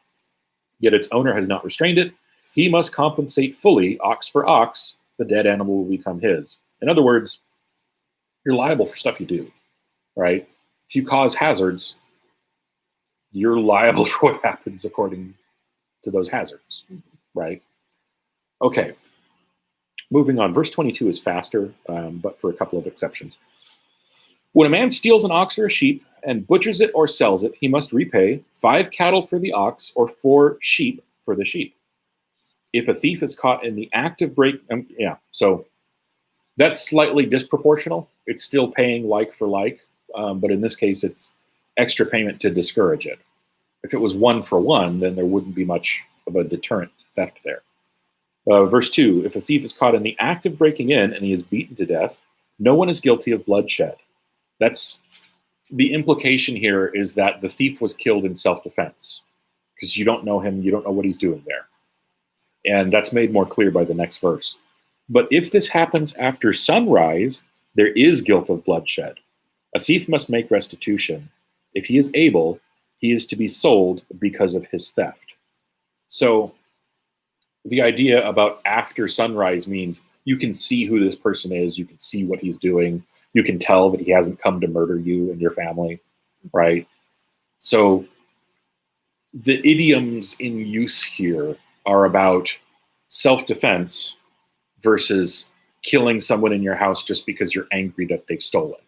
yet its owner has not restrained it, he must compensate fully, ox for ox. The dead animal will become his. In other words, you're liable for stuff you do, right? If you cause hazards, you're liable for what happens according to those hazards, right? Okay. Moving on, verse 22 is faster, but for a couple of exceptions. When a man steals an ox or a sheep and butchers it or sells it, he must repay 5 cattle for the ox or 4 sheep for the sheep. If a thief is caught in the act of so that's slightly disproportional. It's still paying like for like, but in this case, it's extra payment to discourage it. If it was 1 for 1, then there wouldn't be much of a deterrent theft there. Verse 2, if a thief is caught in the act of breaking in and he is beaten to death, no one is guilty of bloodshed. That's the implication here, is that the thief was killed in self-defense because you don't know him, you don't know what he's doing there. And that's made more clear by the next verse. But if this happens after sunrise, there is guilt of bloodshed. A thief must make restitution. If he is able, he is to be sold because of his theft. So the idea about after sunrise means you can see who this person is, you can see what he's doing, you can tell that he hasn't come to murder you and your family, right? So the idioms in use here are about self-defense versus killing someone in your house just because you're angry that they've stolen.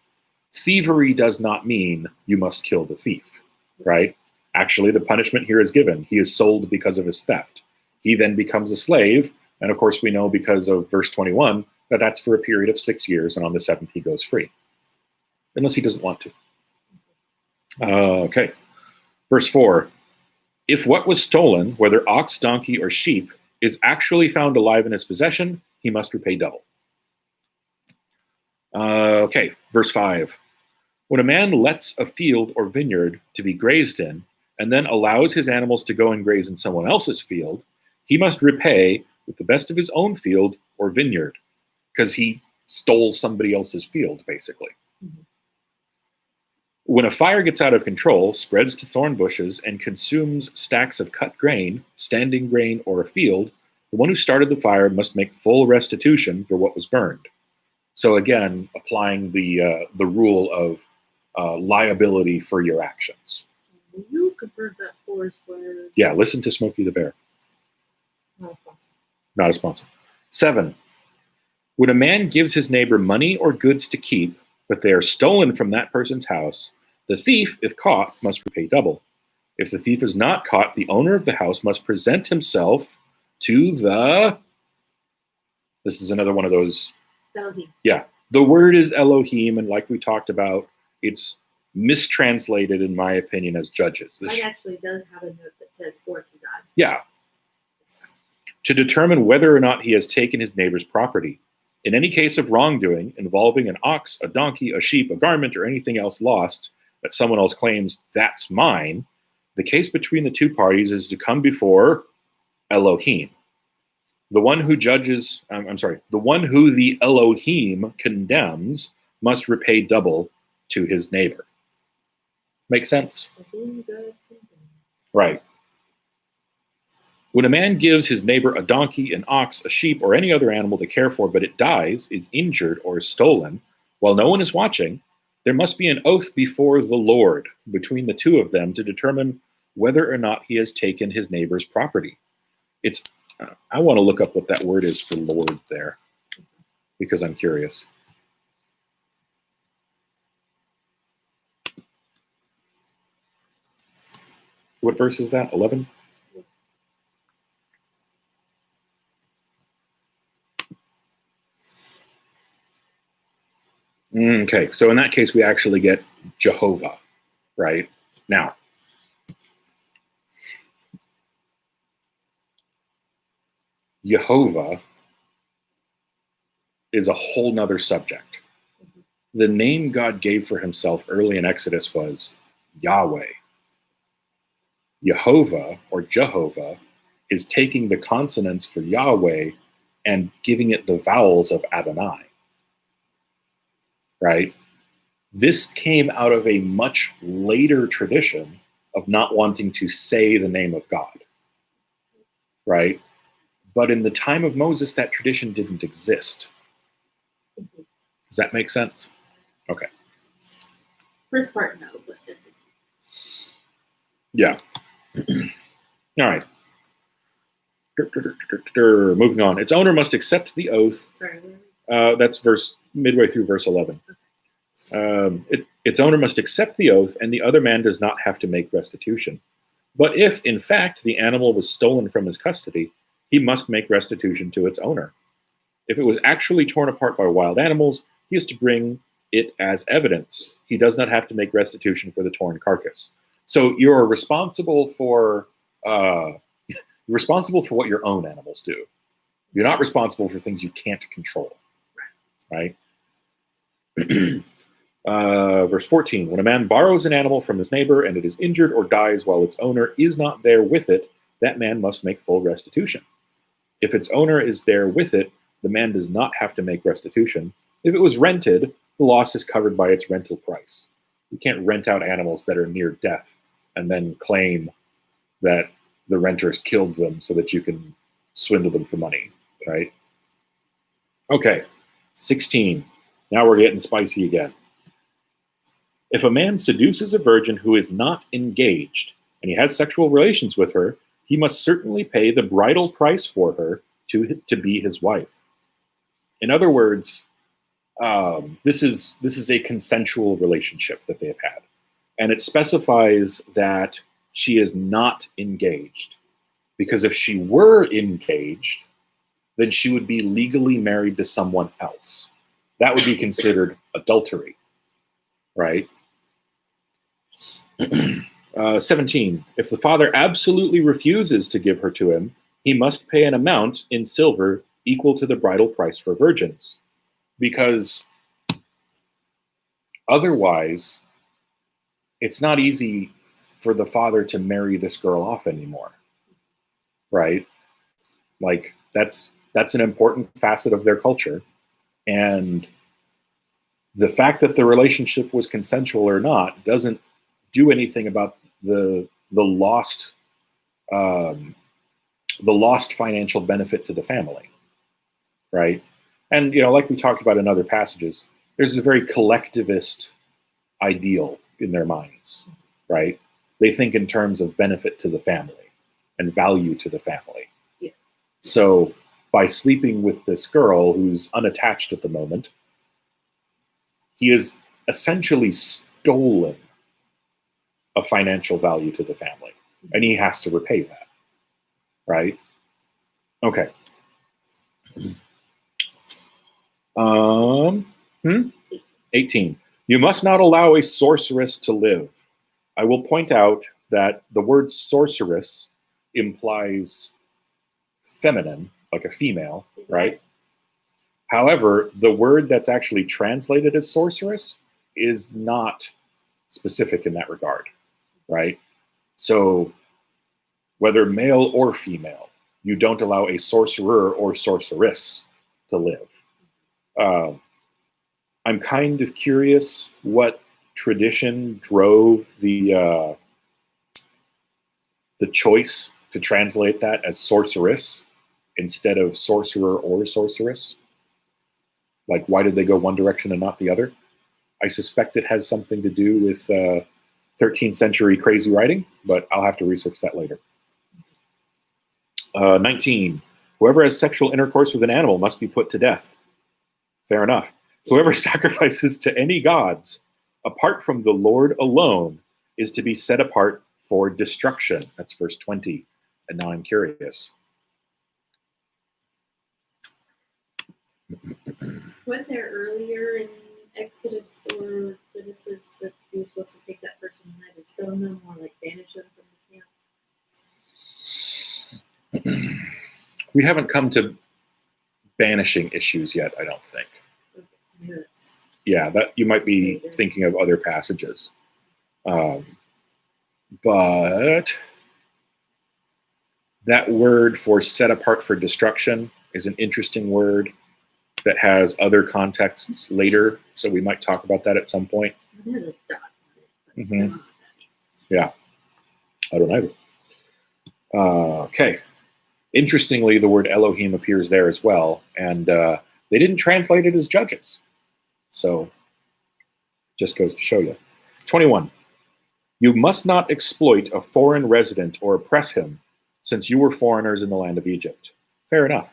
Thievery does not mean you must kill the thief, right? Actually, the punishment here is given. He is sold because of his theft. He then becomes a slave, and of course we know because of verse 21 that that's for a period of 6 years, and on the 7th he goes free, unless he doesn't want to. Okay, verse 4. If what was stolen, whether ox, donkey, or sheep, is actually found alive in his possession, he must repay double. Okay, verse 5. When a man lets a field or vineyard to be grazed in, and then allows his animals to go and graze in someone else's field, he must repay with the best of his own field or vineyard, because he stole somebody else's field, basically. Mm-hmm. When a fire gets out of control, spreads to thorn bushes, and consumes stacks of cut grain, standing grain, or a field, the one who started the fire must make full restitution for what was burned. So again, applying the rule of liability for your actions. You convert that force where Yeah, listen to Smokey the Bear. not responsible. Not a sponsor. 7. When a man gives his neighbor money or goods to keep, but they are stolen from that person's house, the thief, if caught, must repay double. If the thief is not caught, the owner of the house must present himself to the... This is another one of those... Elohim. Yeah, the word is Elohim, and like we talked about, it's mistranslated, in my opinion, as judges. Mine actually does have a note that says or to God. Yeah, to determine whether or not he has taken his neighbor's property. In any case of wrongdoing involving an ox, a donkey, a sheep, a garment, or anything else lost that someone else claims, that's mine, the case between the two parties is to come before Elohim. The one who judges, the one who the Elohim condemns must repay double to his neighbor. Make sense? Right. When a man gives his neighbor a donkey, an ox, a sheep, or any other animal to care for, but it dies, is injured, or is stolen, while no one is watching, there must be an oath before the Lord between the two of them to determine whether or not he has taken his neighbor's property. It's, I want to look up what that word is for Lord there, because I'm curious. What verse is that? 11? Okay, so in that case, we actually get Jehovah, right? Now, Jehovah is a whole nother subject. The name God gave for himself early in Exodus was Yahweh. Jehovah, or Jehovah, is taking the consonants for Yahweh and giving it the vowels of Adonai. Right? This came out of a much later tradition of not wanting to say the name of God. Right? But in the time of Moses, that tradition didn't exist. Does that make sense? Okay. First part, no, but it's Yeah. All right. Moving on. Its owner must accept the oath. sorry. That's midway through verse 11. Its owner must accept the oath, and the other man does not have to make restitution. But if, in fact, the animal was stolen from his custody, he must make restitution to its owner. If it was actually torn apart by wild animals, he is to bring it as evidence. He does not have to make restitution for the torn carcass. So you're responsible for what your own animals do. You're not responsible for things you can't control, right? Verse 14, when a man borrows an animal from his neighbor and it is injured or dies while its owner is not there with it, that man must make full restitution. If its owner is there with it, the man does not have to make restitution. If it was rented, the loss is covered by its rental price. You can't rent out animals that are near death and then claim that the renters killed them so that you can swindle them for money, right? Okay, 16. Now we're getting spicy again. If a man seduces a virgin who is not engaged and he has sexual relations with her, he must certainly pay the bridal price for her to be his wife. In other words, this is a consensual relationship that they've had. And it specifies that she is not engaged. Because if she were engaged, then she would be legally married to someone else. That would be considered adultery, right? 17, if the father absolutely refuses to give her to him, he must pay an amount in silver equal to the bridal price for virgins. Because otherwise, it's not easy for the father to marry this girl off anymore, right? Like, that's an important facet of their culture. And the fact that the relationship was consensual or not doesn't do anything about the lost financial benefit to the family, right? And like we talked about in other passages, there's a very collectivist ideal in their minds, right? They think in terms of benefit to the family and value to the family. Yeah. So by sleeping with this girl who's unattached at the moment, he has essentially stolen a financial value to the family, and he has to repay that, right? Okay. 18. You must not allow a sorceress to live. I will point out that the word sorceress implies feminine, like a female, right? However, the word that's actually translated as sorceress is not specific in that regard, right? So whether male or female, you don't allow a sorcerer or sorceress to live. I'm kind of curious what tradition drove the choice to translate that as sorceress instead of sorcerer or sorceress. Like, why did they go one direction and not the other? I suspect it has something to do with 13th century crazy writing, but I'll have to research that later. 19. Whoever has sexual intercourse with an animal must be put to death. Fair enough. Whoever sacrifices to any gods, apart from the Lord alone, is to be set apart for destruction. That's verse 20. And now I'm curious. Wasn't there earlier in Exodus or Genesis that you were supposed to take that person and either stone them or like banish them from the camp? We haven't come to banishing issues yet, I don't think. Okay, so maybe that's Yeah, that you might be later. thinking of other passages. But that word for set apart for destruction is an interesting word that has other contexts later, so we might talk about that at some point. There's a dot on it, but I Mhm. don't know what that means. Yeah, I don't either. Okay. Interestingly, the word Elohim appears there as well, and they didn't translate it as judges. So, just goes to show you. 21. You must not exploit a foreign resident or oppress him, since you were foreigners in the land of Egypt. Fair enough.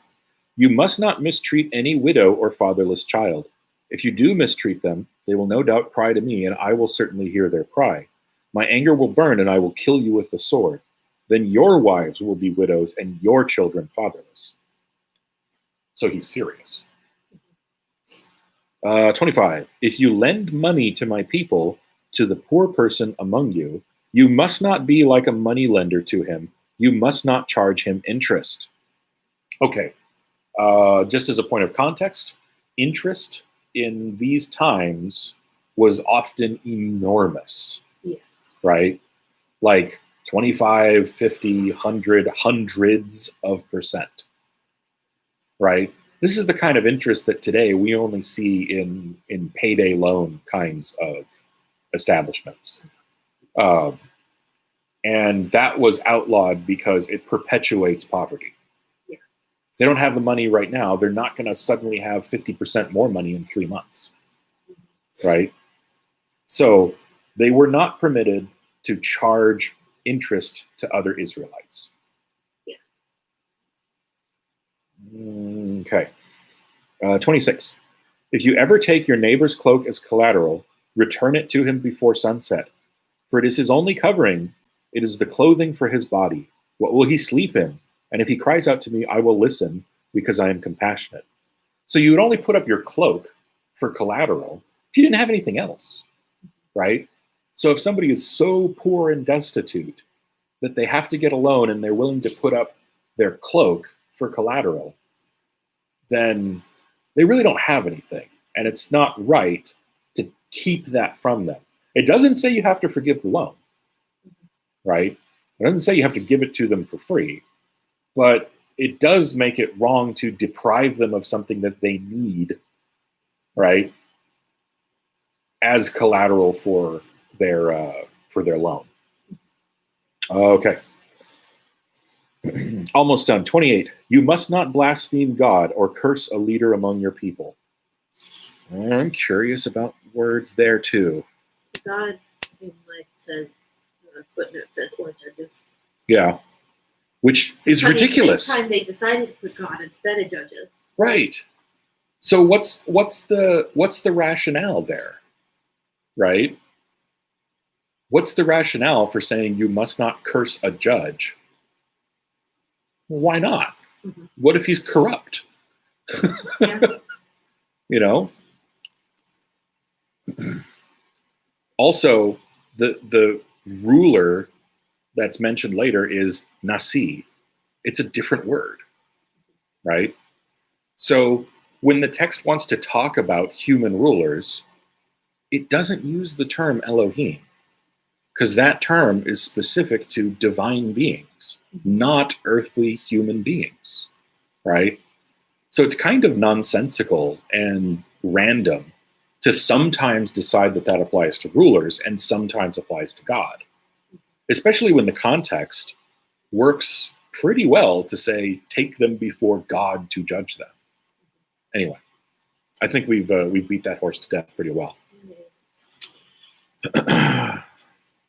You must not mistreat any widow or fatherless child. If you do mistreat them, they will no doubt cry to me, and I will certainly hear their cry. My anger will burn, and I will kill you with the sword. Then your wives will be widows, and your children fatherless. So he's serious. 25. If you lend money to my people, to the poor person among you, you must not be like a money lender to him. You must not charge him interest. Okay. Just as a point of context, interest in these times was often enormous, Yeah. right? Like 25, 50, 100, hundreds of percent, right? This is the kind of interest that today we only see in payday loan kinds of establishments. And that was outlawed because it perpetuates poverty. Yeah. If they don't have the money right now, they're not going to suddenly have 50% more money in 3 months, right? So they were not permitted to charge interest to other Israelites. Yeah. Okay. 26. If you ever take your neighbor's cloak as collateral, return it to him before sunset. For it is his only covering, it is the clothing for his body. What will he sleep in? And if he cries out to me, I will listen, because I am compassionate. So you would only put up your cloak for collateral if you didn't have anything else, right? So if somebody is so poor and destitute that they have to get a loan and they're willing to put up their cloak for collateral, then they really don't have anything. And it's not right to keep that from them. It doesn't say you have to forgive the loan, right? It doesn't say you have to give it to them for free, but it does make it wrong to deprive them of something that they need, right, as collateral for their loan. Okay. Almost done. 28. You must not blaspheme God or curse a leader among your people. I'm curious about words there too. God in like says footnote says or judges. Yeah. Which is ridiculous. This time they decided to put God instead of judges. Right. So what's the rationale there? Right? What's the rationale for saying you must not curse a judge? Well, why not? Mm-hmm. What if he's corrupt? Yeah. You know? Also, the ruler that's mentioned later is nasi. It's a different word, right? So when the text wants to talk about human rulers, it doesn't use the term Elohim, because that term is specific to divine beings, not earthly human beings, right? So it's kind of nonsensical and random to sometimes decide that that applies to rulers and sometimes applies to God, especially when the context works pretty well to say, take them before God to judge them. Anyway, I think we've beat that horse to death pretty well.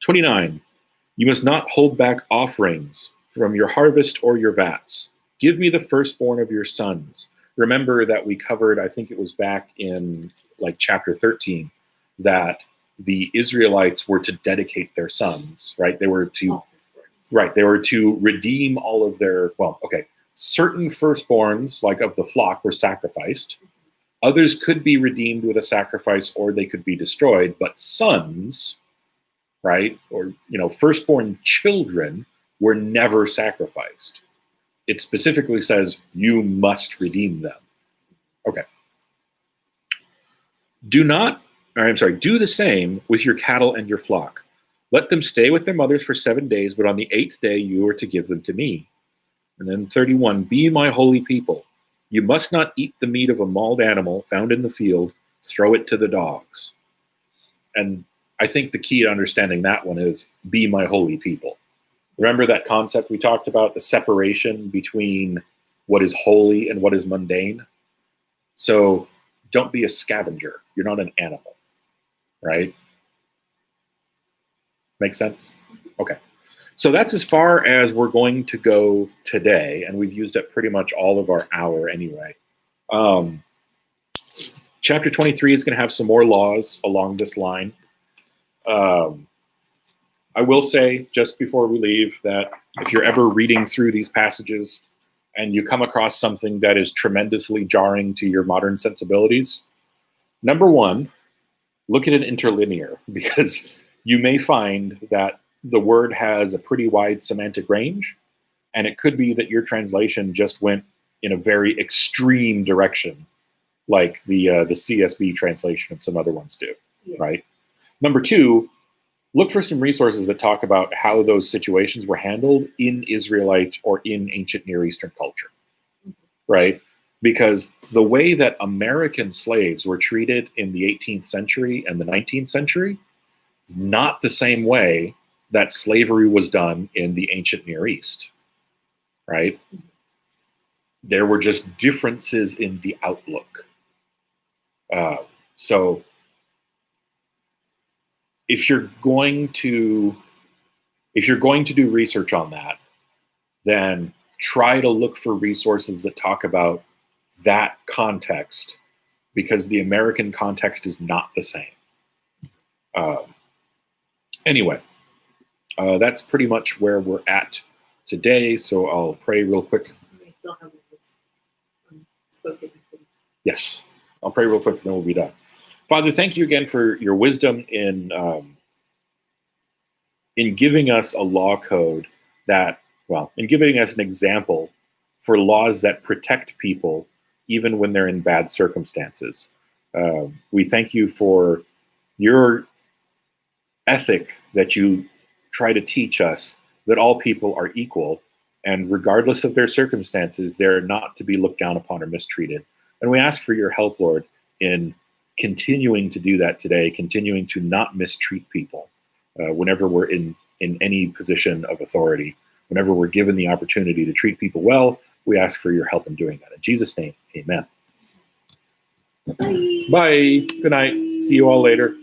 29. You must not hold back offerings from your harvest or your vats. Give me the firstborn of your sons. Remember that we covered, I think it was back in like chapter 13, that the Israelites were to dedicate their sons, right? They were to redeem all of their, certain firstborns, like of the flock, were sacrificed. Others could be redeemed with a sacrifice or they could be destroyed, but sons, right, or firstborn children were never sacrificed. It specifically says you must redeem them. Okay. Do the same with your cattle and your flock. Let them stay with their mothers for 7 days, but on the 8th day you are to give them to me. And then 31, be my holy people. You must not eat the meat of a mauled animal found in the field. Throw it to the dogs. And I think the key to understanding that one is be my holy people. Remember that concept we talked about, the separation between what is holy and what is mundane? So don't be a scavenger. You're not an animal, right? Make sense? Okay. So that's as far as we're going to go today, and we've used up pretty much all of our hour anyway. Chapter 23 is going to have some more laws along this line. I will say, just before we leave, that if you're ever reading through these passages and you come across something that is tremendously jarring to your modern sensibilities, number one, look at an interlinear, because you may find that the word has a pretty wide semantic range, and it could be that your translation just went in a very extreme direction, like the CSB translation and some other ones do, right? Number two, look for some resources that talk about how those situations were handled in Israelite or in ancient Near Eastern culture, right? Because the way that American slaves were treated in the 18th century and the 19th century is not the same way that slavery was done in the ancient Near East, right? There were just differences in the outlook. So if you're going to do research on that, then try to look for resources that talk about that context, because the American context is not the same. Anyway, that's pretty much where we're at today. So I'll pray real quick. We still have this spoken things. Yes, I'll pray real quick and then we'll be done. Father, thank you again for your wisdom in giving us a law code in giving us an example for laws that protect people even when they're in bad circumstances. We thank you for your ethic that you try to teach us, that all people are equal, and regardless of their circumstances, they're not to be looked down upon or mistreated. And we ask for your help, Lord, in continuing to do that today, continuing to not mistreat people whenever we're in any position of authority. Whenever we're given the opportunity to treat people well, we ask for your help in doing that. In Jesus' name, amen. Bye. Bye. Good night. See you all later.